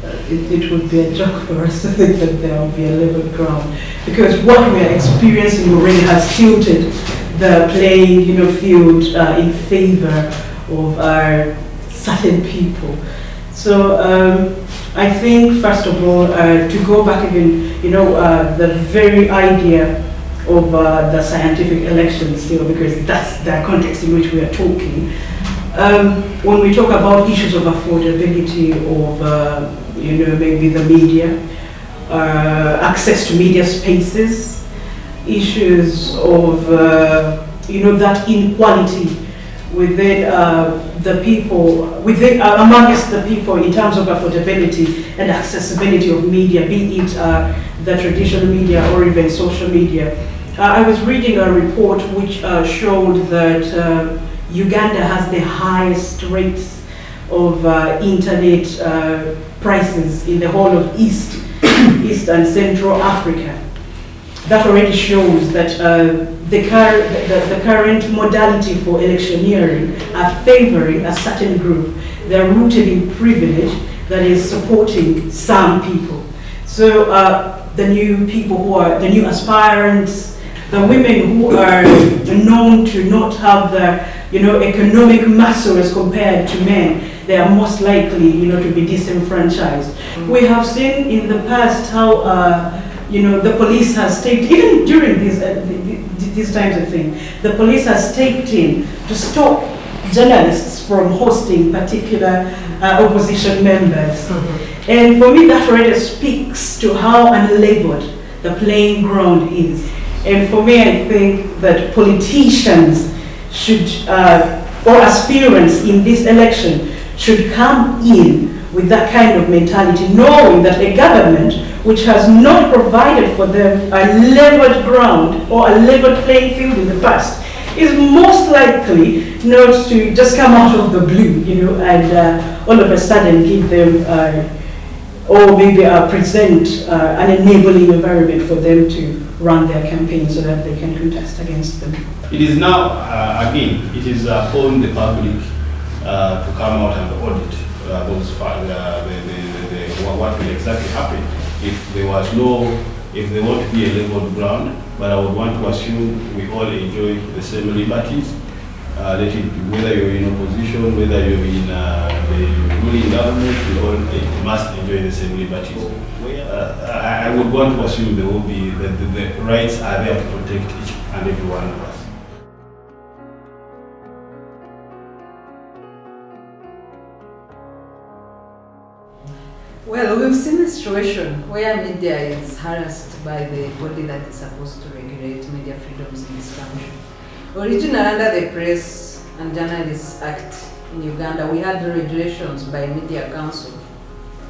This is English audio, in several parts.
it would be a joke for us to think that there will be a level ground, because what we are experiencing already has tilted the playing field in favor of our certain people. So I think, first of all, to go back even, the very idea of the scientific election still, because that's the context in which we are talking. When we talk about issues of affordability of, maybe the media, access to media spaces, issues of, that inequality within the people, amongst the people in terms of affordability and accessibility of media, be it the traditional media or even social media. I was reading a report which showed that Uganda has the highest rates of internet prices in the whole of East and Central Africa. That already shows that the current modality for electioneering are favoring a certain group. They're rooted in privilege that is supporting some people. So the new people who are the new aspirants, the women who are known to not have the economic muscle as compared to men, they are most likely to be disenfranchised. We have seen in the past how the police has stepped, even during these times of things, the police has stepped in to stop journalists from hosting particular opposition members. Mm-hmm. And for me, that already speaks to how unleveled the playing ground is. And for me, I think that politicians should, or aspirants in this election, should come in with that kind of mentality, knowing that a government which has not provided for them a leveled ground or a leveled playing field in the past is most likely not to just come out of the blue, and all of a sudden give them, or maybe present an enabling environment for them to run their campaign so that they can contest against them. It is now, again, it is upon the public to come out and audit those what will exactly happen if there was if there won't be a level ground. But I would want to assume we all enjoy the same liberties. Let it be whether you're in opposition, whether you're in the ruling government, we all must enjoy the same liberties. I would want to assume there will be the rights are there to protect each and every one of us. Well, we've seen a situation where media is harassed by the body that is supposed to regulate media freedoms in this country. Originally under the Press and Journalists Act in Uganda, we had regulations by Media Council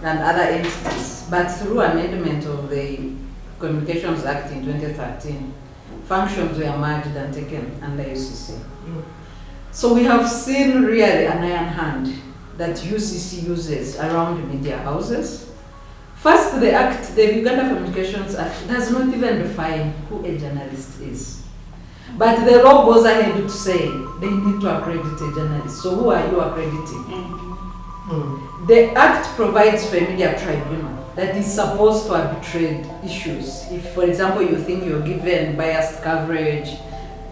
and other entities, but through amendment of the Communications Act in 2013, functions were merged and taken under UCC. So we have seen really an iron hand that UCC uses around media houses. First, the Act, the Uganda Communications Act, does not even define who a journalist is. But the law goes ahead to say they need to accredit a journalist. So who are you accrediting? Mm-hmm. The Act provides for a media tribunal that is supposed to arbitrate issues. If, for example, you think you're given biased coverage,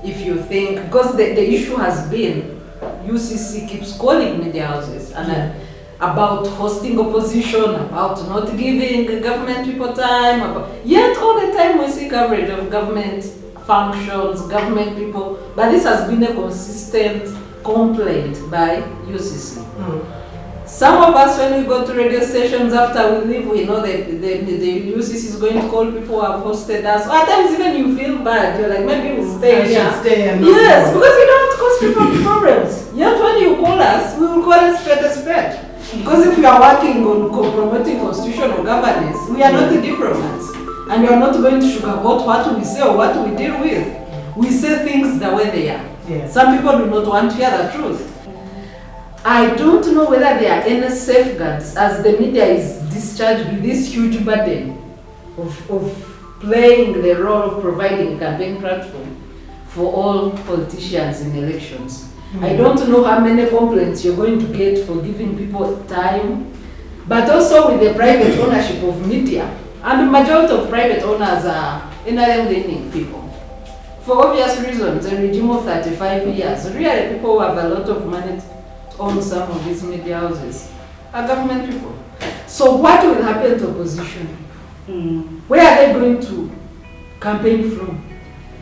if you think, because the issue has been, UCC keeps calling media houses and about hosting opposition, about not giving government people time, yet all the time we see coverage of government functions, government people, but this has been a consistent complaint by UCC. Some of us, when we go to radio stations after we leave, we know that the UCC is going to call people who have hosted us. Or at times even you feel bad, you're like, maybe we'll stay here. Yes, because we don't want to cause people problems. Yet when you call us, we will call a spade. Because if we are working on promoting constitutional governance, we are not the diplomats. And we are not going to sugarcoat what we say or what we deal with. We say things the way they are. Yeah. Some people do not want to hear the truth. I don't know whether there are any safeguards as the media is discharged with this huge burden of playing the role of providing a campaign platform for all politicians in elections. I don't know how many complaints you're going to get for giving people time, but also with the private ownership of media. And the majority of private owners are NRM-leaning people. For obvious reasons, a regime of 35 years, really people who have a lot of money to own some of these media houses are government people. So what will happen to opposition? Where are they going to campaign from?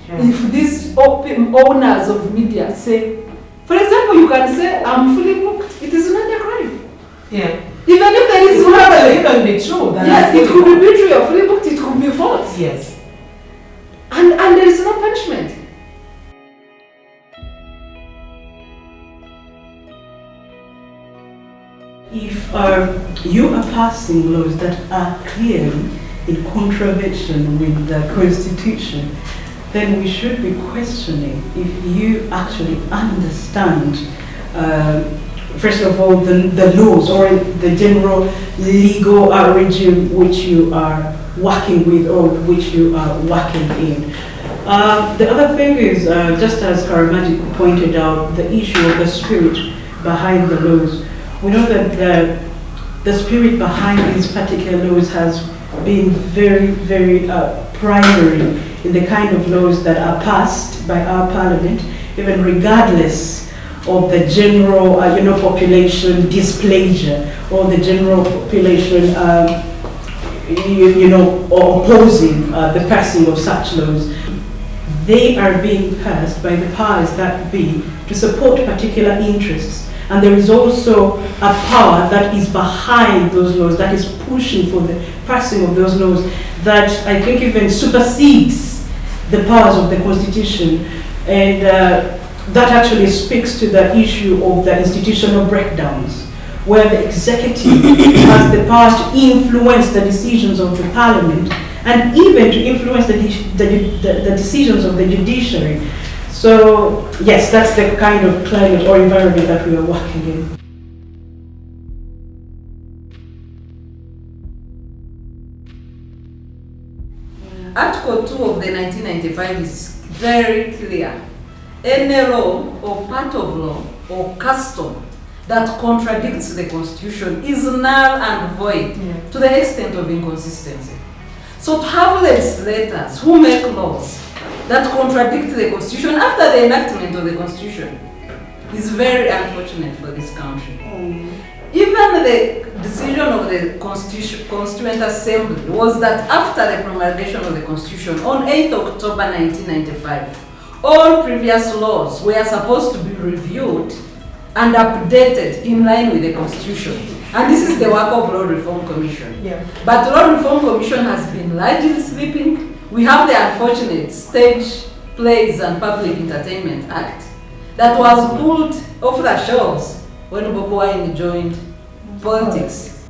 If these owners of media say, for example, you can say, I'm fully booked. It is not a crime. Yeah. Even if there is one, it can be true. yes, it could be true. You're fully booked. It could be false. Yes. And there is no punishment. If you are passing laws that are clearly in contradiction with the Constitution, then we should be questioning if you actually understand, first of all, the laws or the general legal regime which you are working with or which you are working in. The other thing is, just as Karamaji pointed out, the issue of the spirit behind the laws. We know that the spirit behind these particular laws has been very, very primary in the kind of laws that are passed by our parliament, even regardless of the general, population displeasure or the general population, opposing the passing of such laws. They are being passed by the powers that be to support particular interests. And there is also a power that is behind those laws, that is pushing for the passing of those laws, that I think even supersedes the powers of the Constitution. And that actually speaks to the issue of the institutional breakdowns, where the executive has the power to influence the decisions of the parliament and even to influence the decisions of the judiciary. So, yes, that's the kind of climate or environment that we are working in. Article 2 of the 1995 is very clear. Any law or part of law or custom that contradicts the Constitution is null and void to the extent of inconsistency. So to have legislators who make laws that contradict the Constitution after the enactment of the Constitution is very unfortunate for this country. Even the decision of the Constituent Assembly was that after the promulgation of the Constitution on 8th October 1995, all previous laws were supposed to be reviewed and updated in line with the Constitution. And this is the work of Law Reform Commission. But the Law Reform Commission has been largely sleeping. We have the unfortunate Stage Plays and Public Entertainment Act that was pulled off the shelves when Bobi Wine joined politics.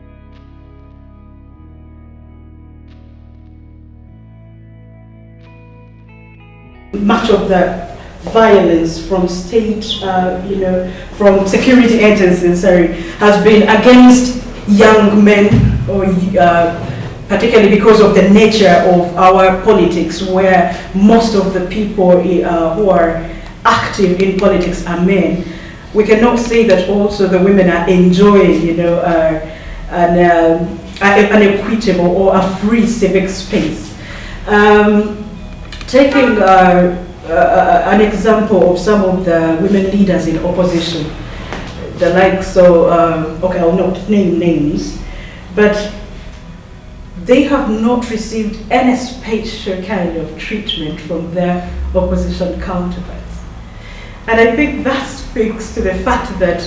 Much of the violence from state, from security agencies, has been against young men, or particularly because of the nature of our politics, where most of the people who are active in politics are men. We cannot say that also the women are enjoying, an equitable or a free civic space. Taking an example of some of the women leaders in opposition, the likes of, I'll not name names, but they have not received any special kind of treatment from their opposition counterparts. And I think that speaks to the fact that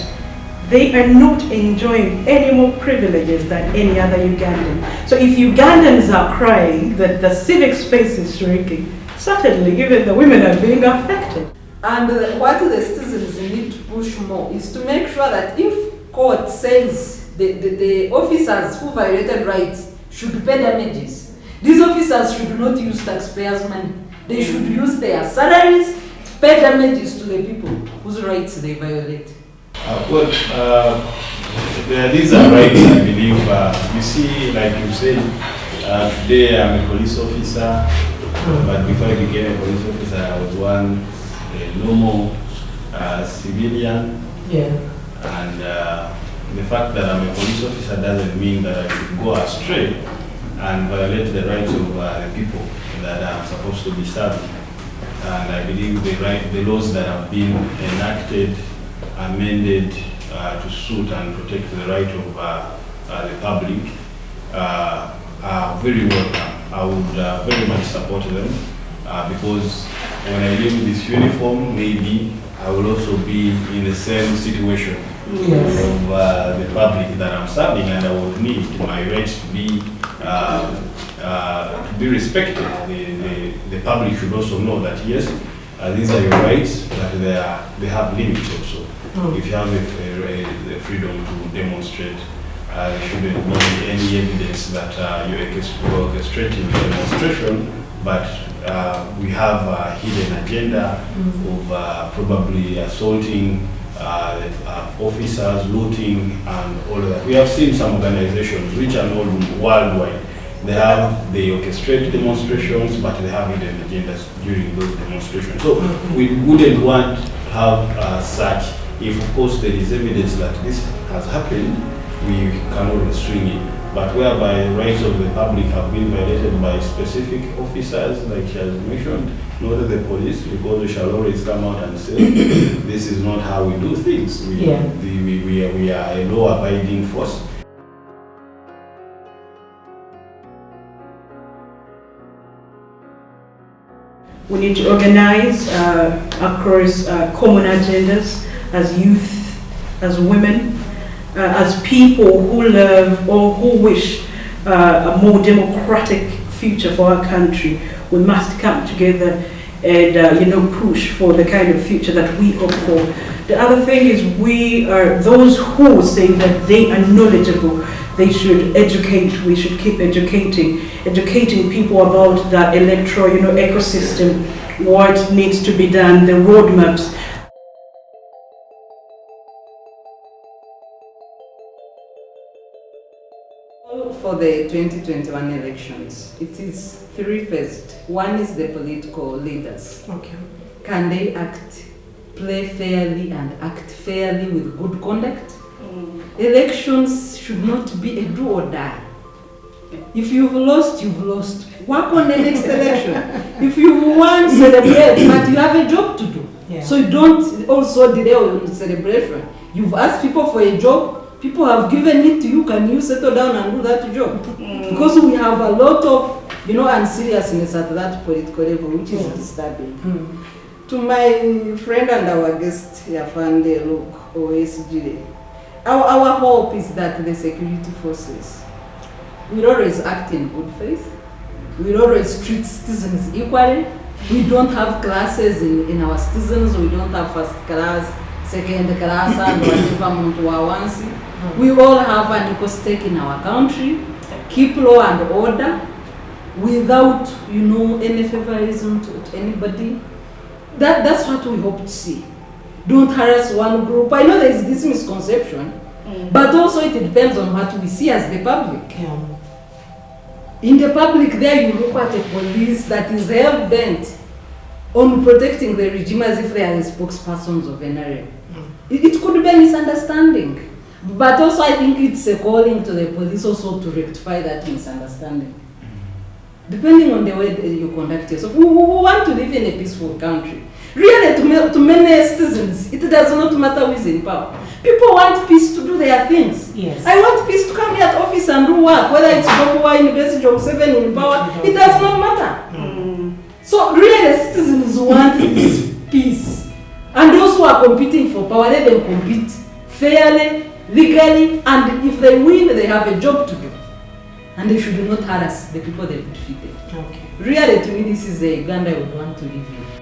they are not enjoying any more privileges than any other Ugandan. So if Ugandans are crying that the civic space is shrinking, certainly even the women are being affected. And what the citizens need to push more is to make sure that if court says the officers who violated rights should pay damages, these officers should not use taxpayers' money. They should use their salaries to pay damages to the people whose rights they violate. These are rights, I believe. You see, like you said, today I'm a police officer, but before I became a police officer, I was a normal civilian. Yeah. And the fact that I'm a police officer doesn't mean that I should go astray and violate the rights of the people that I'm supposed to be serving. And I believe the laws that have been enacted, amended to suit and protect the right of the public are very welcome. I would very much support them because when I leave this uniform, maybe I will also be in the same situation of the public that I'm serving, and I would need my rights to be respected. The public should also know that yes, these are your rights, but they have limits also. If you have the freedom to demonstrate, there shouldn't be any evidence that you're orchestrating the demonstration, but we have a hidden agenda of probably assaulting officers, looting, and all of that. We have seen some organizations which are known worldwide. They orchestrate demonstrations, but they have hidden agendas during those demonstrations. So we wouldn't want to have such. If, of course, there is evidence that this has happened, we cannot swing it. But whereby rights of the public have been violated by specific officers, like she has mentioned, not the police, because we shall always come out and say, this is not how we do things. We are a law-abiding force. We need to organize across common agendas as youth, as women, as people who love or who wish a more democratic future for our country. We must come together and push for the kind of future that we hope for. The other thing is we are those who say that they are knowledgeable. They should educate. We should keep educating people about the electoral ecosystem, what needs to be done, the roadmaps. For the 2021 elections, it is three-phased. One is the political leaders. Okay. Can they play fairly and act fairly with good conduct? Elections should not be a do or die. If you've lost, you've lost. Work on the next election. If you won, celebrate, but you have a job to do. Yeah. So you don't also delay on celebration. You've asked people for a job, people have given it to you, can you settle down and do that job? Because we have a lot of, unseriousness at that political level, which is disturbing. To my friend and our guest, Yafande Luke, OSG, our hope is that the security forces will always act in good faith. We always treat citizens equally. We don't have classes in our citizens. We don't have first class, second class, and whatever. We all have an equal stake in our country. Keep law and order without, any favorism to anybody. That's what we hope to see. Don't harass one group. I know there is this misconception, but also it depends on what we see as the public. Yeah. In the public, there you look at a police that is hell-bent on protecting the regime as if they are the spokespersons of NRM. It could be a misunderstanding, but also I think it's a calling to the police also to rectify that misunderstanding. Depending on the way you conduct yourself, we want to live in a peaceful country. Really, to many citizens, it does not matter who is in power. People want peace to do their things. Yes. I want peace to come here at office and do work, whether it's Joshua University or 7 in power, it does not matter. So really, citizens want this peace. And those who are competing for power, let them compete fairly, legally, and if they win, they have a job to do. And they should not harass the people they've defeated. Okay. Really, to me, this is the Uganda I would want to live in.